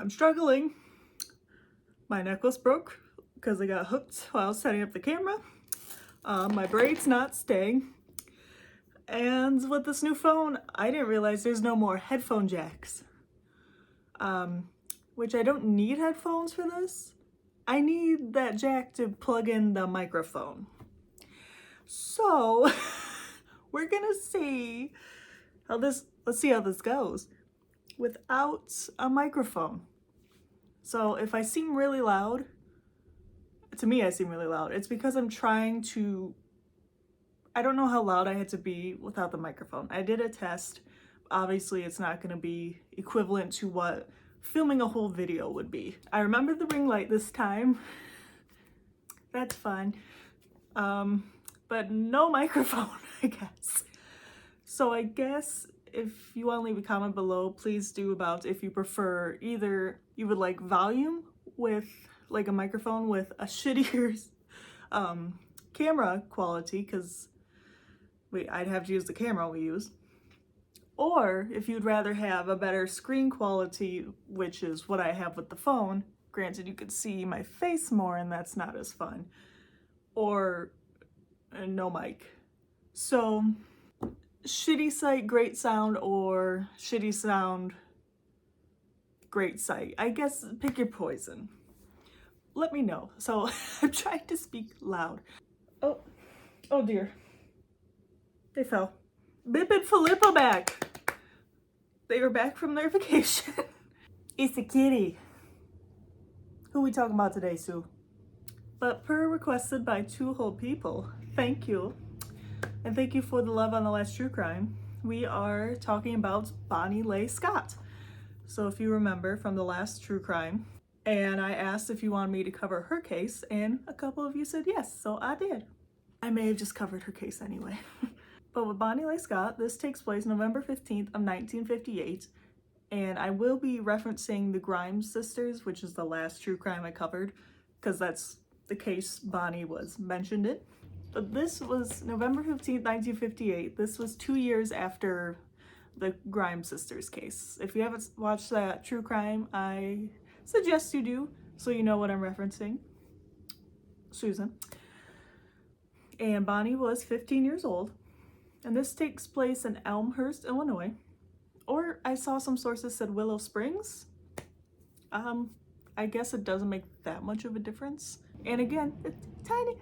I'm struggling. My necklace broke because I got hooked while I was setting up the camera. My braid's not staying. And with this new phone, I didn't realize there's no more headphone jacks. Which I don't need headphones for this. I need that jack to plug in the microphone. So, we're gonna see let's see how this goes without a microphone. So if I seem really loud, to me I seem really loud, it's because I'm trying to, I don't know how loud I had to be without the microphone. I did a test. Obviously it's not going to be equivalent to what filming a whole video would be. I remember the ring light this time. That's fun. But no microphone, I guess. So I guess if you want to leave a comment below, please do about if you prefer either you would like volume with like a microphone with a shittier camera quality, because I'd have to use the camera we use, or if you'd rather have a better screen quality, which is what I have with the phone. Granted, you could see my face more and that's not as fun, or no mic. So shitty sight, great sound, or shitty sound, great sight. I guess pick your poison. Let me know. So I'm trying to speak loud. Oh dear. They fell. Bip and Filippo back. They are back from their vacation. It's a kitty. Who we talking about today, Sue? But per requested by two whole people, thank you. And thank you for the love on the last true crime. We are talking about Bonnie Leigh Scott. So if you remember from the last true crime, and I asked if you wanted me to cover her case, and a couple of you said yes, so I did. I may have just covered her case anyway. But with Bonnie Leigh Scott, this takes place November 15th of 1958, and I will be referencing the Grimes sisters, which is the last true crime I covered, because that's the case Bonnie was mentioned in. But this was November 15th, 1958. This was 2 years after the Grimes sisters case. If you haven't watched that true crime, I suggest you do, so you know what I'm referencing. Susan. And Bonnie was 15 years old, and this takes place in Elmhurst, Illinois. Or I saw some sources said Willow Springs. I guess it doesn't make that much of a difference. And again, the tiny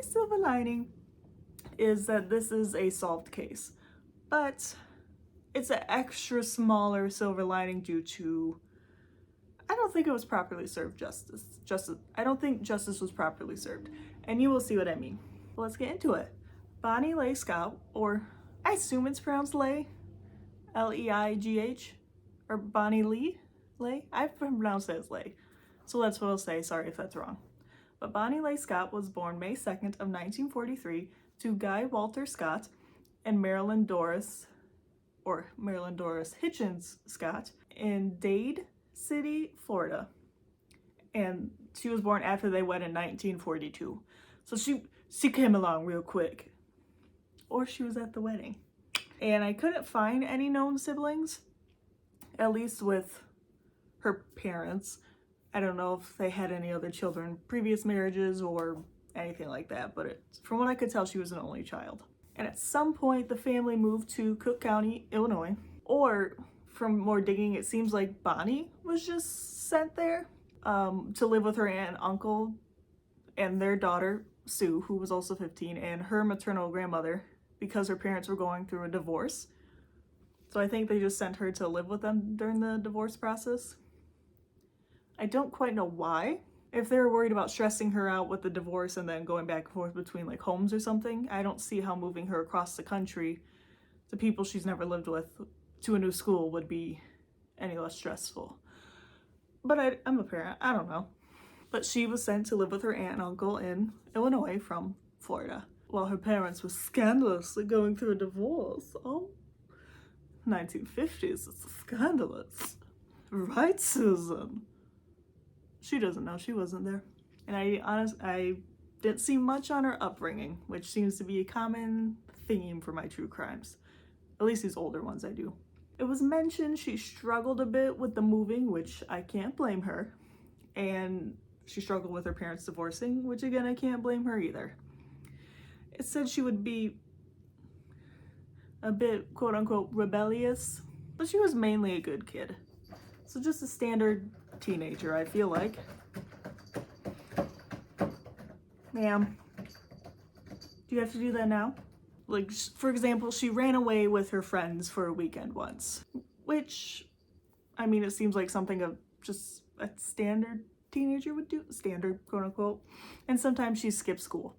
silver lining is that this is a solved case. But it's an extra smaller silver lining due to, I don't think it was properly served justice. I don't think justice was properly served. And you will see what I mean. Well, let's get into it. Bonnie Leigh Scott, or I assume it's pronounced Leigh, Leigh, or Bonnie Leigh? I've pronounced it as Leigh. So that's what I'll say, sorry if that's wrong. But Bonnie Leigh Scott was born May 2nd of 1943 to Guy Walter Scott and Marilyn Doris Hitchens Scott in Dade City, Florida. And she was born after they wed in 1942. So she came along real quick. Or she was at the wedding. And I couldn't find any known siblings, at least with her parents. I don't know if they had any other children, previous marriages or anything like that, but from what I could tell, she was an only child. And at some point, the family moved to Cook County, Illinois. Or from more digging, it seems like Bonnie was just sent there to live with her aunt and uncle and their daughter, Sue, who was also 15, and her maternal grandmother, because her parents were going through a divorce. So I think they just sent her to live with them during the divorce process. I don't quite know why. If they were worried about stressing her out with the divorce and then going back and forth between like homes or something, I don't see how moving her across the country to people she's never lived with to a new school would be any less stressful. But I'm a parent, I don't know. But she was sent to live with her aunt and uncle in Illinois from Florida, while her parents were scandalously going through a divorce. Oh, 1950s, it's scandalous. Right, Susan? She doesn't know, she wasn't there. And I didn't see much on her upbringing, which seems to be a common theme for my true crimes. At least these older ones I do. It was mentioned she struggled a bit with the moving, which I can't blame her. And she struggled with her parents divorcing, which again, I can't blame her either. It said she would be a bit quote unquote rebellious, but she was mainly a good kid. So just a standard teenager, I feel like. Ma'am, do you have to do that now? Like, for example, she ran away with her friends for a weekend once, which, I mean, it seems like something just a standard teenager would do, standard, quote unquote. And sometimes she skipped school.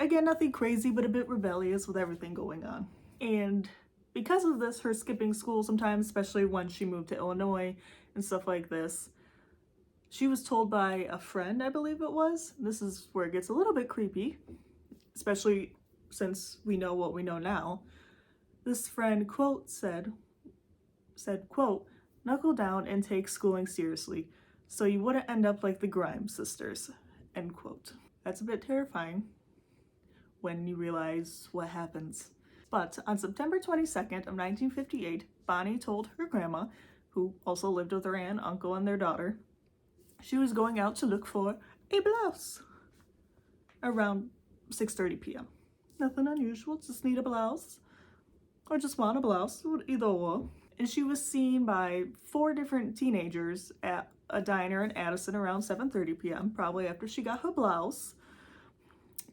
Again, nothing crazy, but a bit rebellious with everything going on. And because of this, her skipping school sometimes, especially when she moved to Illinois and stuff like this, she was told by a friend, I believe it was. This is where it gets a little bit creepy, especially since we know what we know now. This friend, quote, said, quote, "Knuckle down and take schooling seriously, so you wouldn't end up like the Grimes sisters," end quote. That's a bit terrifying when you realize what happens. But on September 22nd of 1958, Bonnie told her grandma, who also lived with her aunt, uncle, and their daughter, she was going out to look for a blouse around 6:30 p.m. Nothing unusual, just need a blouse or just want a blouse, either or. And she was seen by 4 different teenagers at a diner in Addison around 7:30 p.m., probably after she got her blouse.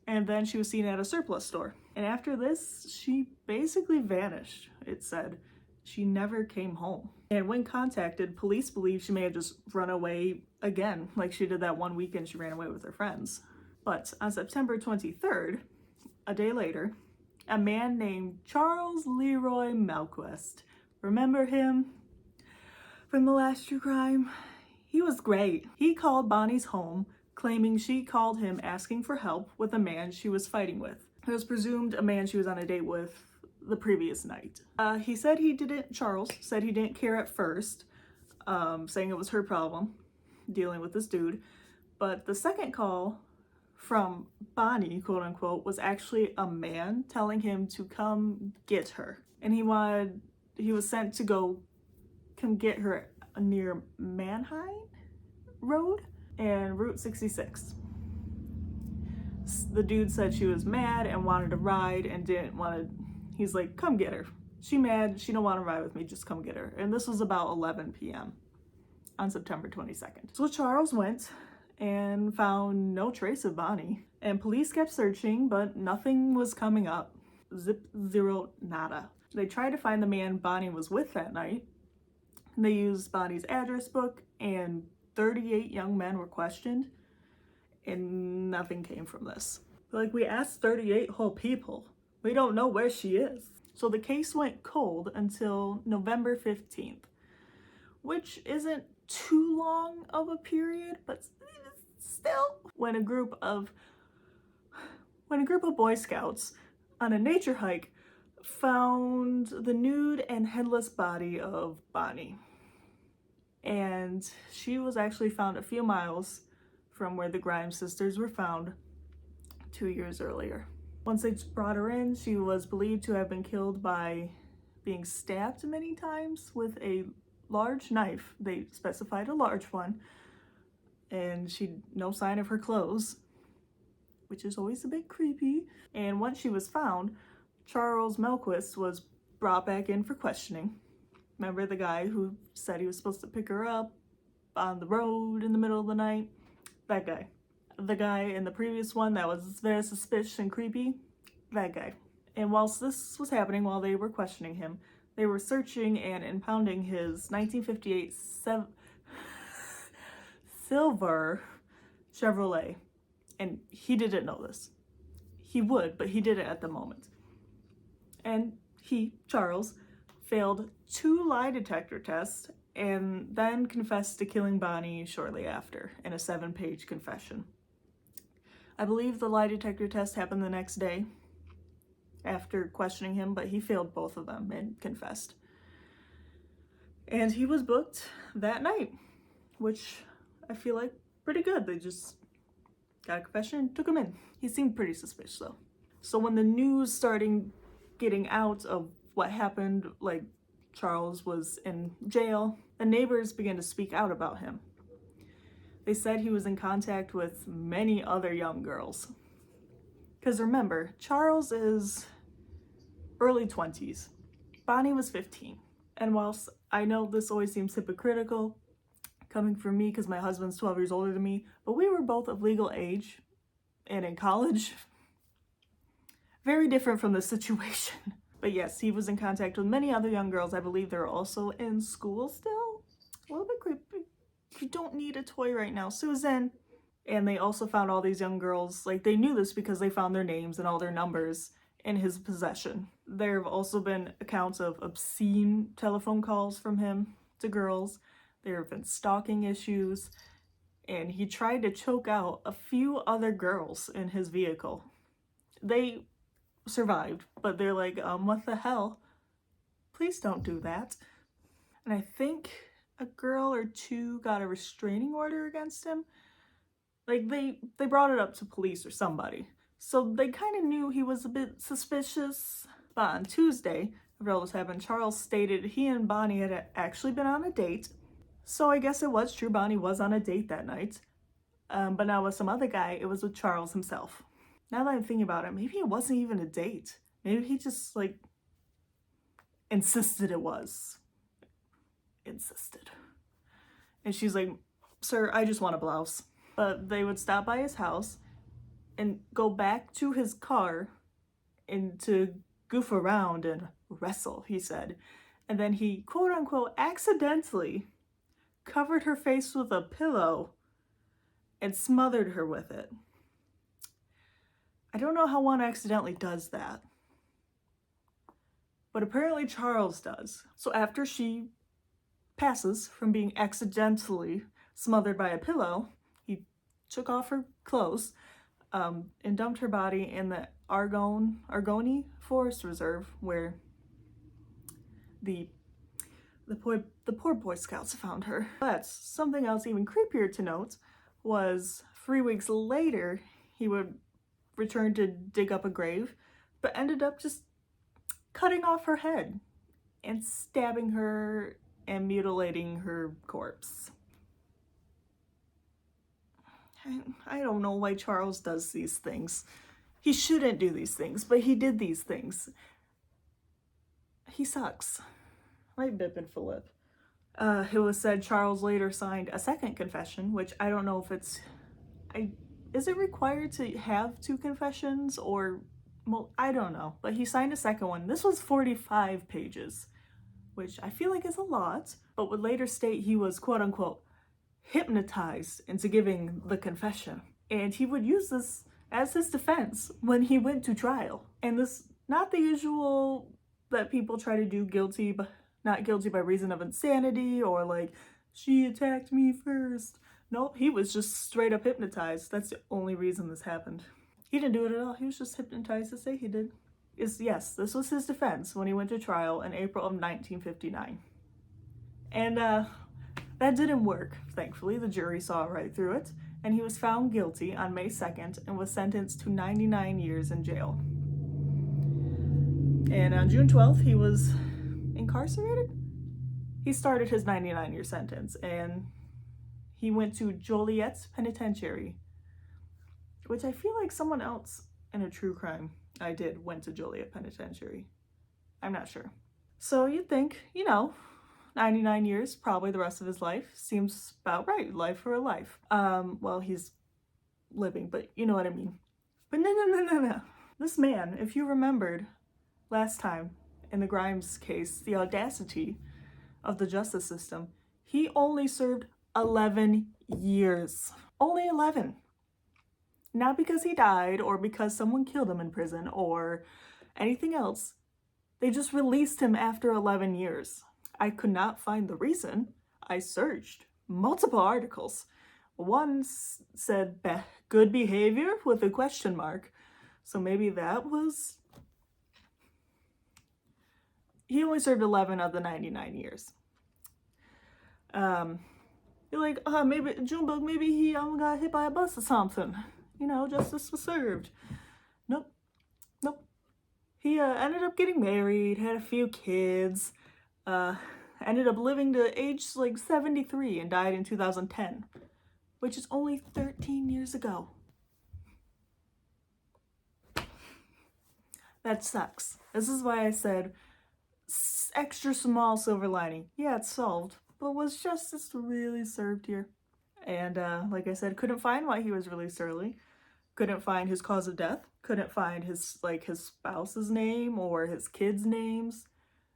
And then she was seen at a surplus store. And after this, she basically vanished, it said. She never came home. And when contacted, police believe she may have just run away again, like she did that one weekend she ran away with her friends. But on September 23rd, a day later, a man named Charles Leroy Melquist, remember him from the last true crime? He was great. He called Bonnie's home, claiming she called him asking for help with a man she was fighting with. It was presumed a man she was on a date with the previous night. Charles said he didn't care at first, saying it was her problem dealing with this dude. But the second call from Bonnie, quote unquote, was actually a man telling him to come get her. And he was sent to go come get her near Manheim Road and Route 66. The dude said she was mad and wanted to ride and didn't want to. He's like, come get her. She mad, she don't want to ride with me, just come get her. And this was about 11 p.m. on September 22nd. So Charles went and found no trace of Bonnie. And police kept searching, but nothing was coming up. Zip, zero, nada. They tried to find the man Bonnie was with that night. And they used Bonnie's address book, and 38 young men were questioned, and nothing came from this. Like, we asked 38 whole people. We don't know where she is. So the case went cold until November 15th, which isn't too long of a period, but still. When a group of Boy Scouts on a nature hike found the nude and headless body of Bonnie. And she was actually found a few miles from where the Grimes sisters were found 2 years earlier. Once they brought her in, she was believed to have been killed by being stabbed many times with a large knife. They specified a large one. And no sign of her clothes, which is always a bit creepy. And once she was found, Charles Melquist was brought back in for questioning. Remember the guy who said he was supposed to pick her up on the road in the middle of the night? That guy. The guy in the previous one that was very suspicious and creepy? That guy. And whilst this was happening, while they were questioning him, they were searching and impounding his 1958 silver Chevrolet. And he didn't know this. He would, but he didn't at the moment. And he, Charles, failed 2 lie detector tests and then confessed to killing Bonnie shortly after in a 7-page confession. I believe the lie detector test happened the next day after questioning him, but he failed both of them and confessed. And he was booked that night, which I feel like pretty good. They just got a confession and took him in. He seemed pretty suspicious though. So when the news started getting out of what happened, like Charles was in jail, the neighbors began to speak out about him. They said he was in contact with many other young girls. Because remember, Charles is early 20s. Bonnie was 15. And whilst I know this always seems hypocritical, coming from me because my husband's 12 years older than me, but we were both of legal age and in college. Very different from the situation. But yes, he was in contact with many other young girls. I believe they're also in school still. A little bit creepy. You don't need a toy right now, Susan. And they also found all these young girls, like they knew this because they found their names and all their numbers in his possession. There have also been accounts of obscene telephone calls from him to girls. There have been stalking issues. And he tried to choke out a few other girls in his vehicle. They survived, but they're like, what the hell? Please don't do that. And I think a girl or two got a restraining order against him. Like they brought it up to police or somebody. So they kind of knew he was a bit suspicious. But on Tuesday, after all this happened, Charles stated he and Bonnie had actually been on a date. So I guess it was true, Bonnie was on a date that night. But now with some other guy, it was with Charles himself. Now that I'm thinking about it, maybe it wasn't even a date. Maybe he just, like, insisted it was. Insisted. And she's like, sir, I just want a blouse. But they would stop by his house and go back to his car and to goof around and wrestle, he said. And then he, quote unquote, accidentally covered her face with a pillow and smothered her with it. I don't know how one accidentally does that, but apparently Charles does. So after she passes from being accidentally smothered by a pillow, he took off her clothes and dumped her body in the Argonne Forest Reserve, where the poor Boy Scouts found her. But something else even creepier to note was 3 weeks later, he would return to dig up a grave, but ended up just cutting off her head and stabbing her and mutilating her corpse. I don't know why Charles does these things. He shouldn't do these things, but he did these things. He sucks. Right, Bip and Philip? It was said Charles later signed a second confession, which I don't know if it's... Is it required to have 2 confessions or... Well, I don't know. But he signed a second one. This was 45 pages, which I feel like is a lot, but would later state he was, quote unquote, hypnotized into giving the confession. And he would use this as his defense when he went to trial. And this, not the usual that people try to do not guilty by reason of insanity or like, she attacked me first. Nope, he was just straight up hypnotized. That's the only reason this happened. He didn't do it at all. He was just hypnotized to say he did. Yes, this was his defense when he went to trial in April of 1959. And that didn't work, thankfully. The jury saw right through it, and he was found guilty on May 2nd and was sentenced to 99 years in jail. And on June 12th, he was incarcerated? He started his 99-year sentence, and he went to Joliet Penitentiary, which I feel like someone else in a true crime I did went to Joliet Penitentiary. I'm not sure. So you'd think, 99 years, probably the rest of his life. Seems about right. Life for a life. Well, he's living, but you know what I mean. But no. This man, if you remembered last time in the Grimes case, the audacity of the justice system, he only served 11 years. Only 11. Not because he died or because someone killed him in prison or anything else. They just released him after 11 years. I could not find the reason. I searched multiple articles. One said good behavior with a question mark. So maybe that was... He only served 11 of the 99 years. You're like, maybe Junebug, maybe he got hit by a bus or something. Justice was served. Nope. He ended up getting married, had a few kids. Ended up living to age like 73 and died in 2010, which is only 13 years ago. That sucks. This is why I said extra small silver lining. Yeah, it's solved, but was justice really served here? And like I said, couldn't find why he was released early. Couldn't find his cause of death. Couldn't find his spouse's name or his kids' names.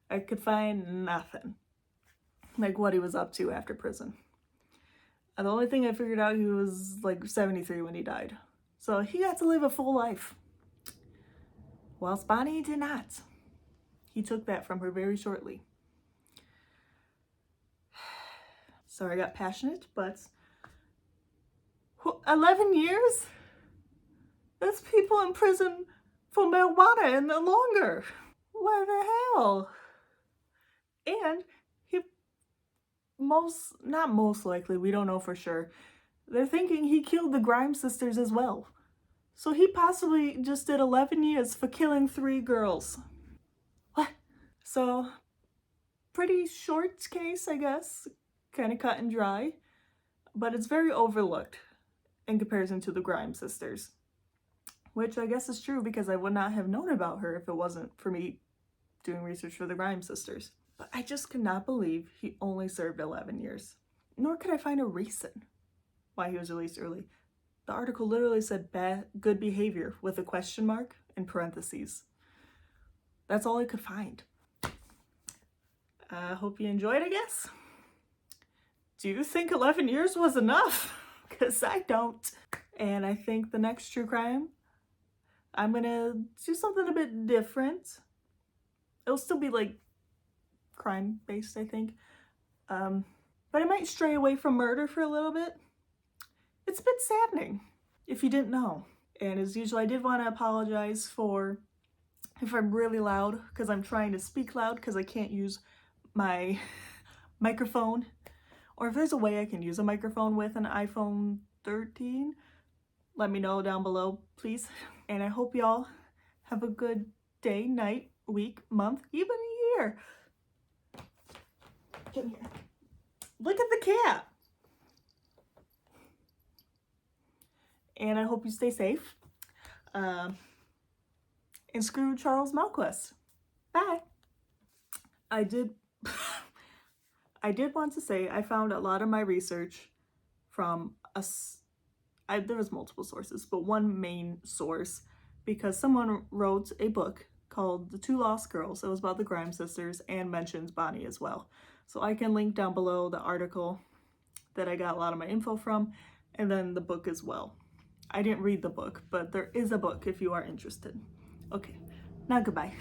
I could find nothing. Like what he was up to after prison. And the only thing I figured out, he was like 73 when he died. So he got to live a full life. Whilst Bonnie did not. He took that from her very shortly. Sorry I got passionate, but 11 years? There's people in prison for marijuana and longer. What the hell? And he not most likely, we don't know for sure. They're thinking he killed the Grimes sisters as well. So he possibly just did 11 years for killing 3 girls. What? So, pretty short case, I guess. Kind of cut and dry. But it's very overlooked in comparison to the Grimes sisters. Which I guess is true because I would not have known about her if it wasn't for me doing research for the Grimes sisters. But I just could not believe he only served 11 years. Nor could I find a reason why he was released early. The article literally said good behavior with a question mark in parentheses. That's all I could find. I hope you enjoyed, I guess. Do you think 11 years was enough? Because I don't. And I think the next true crime, I'm gonna do something a bit different. It'll still be like crime based, I think. But I might stray away from murder for a little bit. It's a bit saddening, if you didn't know. And as usual, I did want to apologize for if I'm really loud, because I'm trying to speak loud because I can't use my microphone. Or if there's a way I can use a microphone with an iPhone 13, let me know down below, please. And I hope y'all have a good day, night, week, month, even a year. Come here. Look at the cat. And I hope you stay safe. And screw Charles Malquest. Bye. I did want to say I found a lot of my research from there was multiple sources, but one main source, because someone wrote a book called The Two Lost Girls. It was about the Grimes sisters and mentions Bonnie as well. So I can link down below the article that I got a lot of my info from, and then the book as well. I didn't read the book, but there is a book if you are interested. Okay, now goodbye.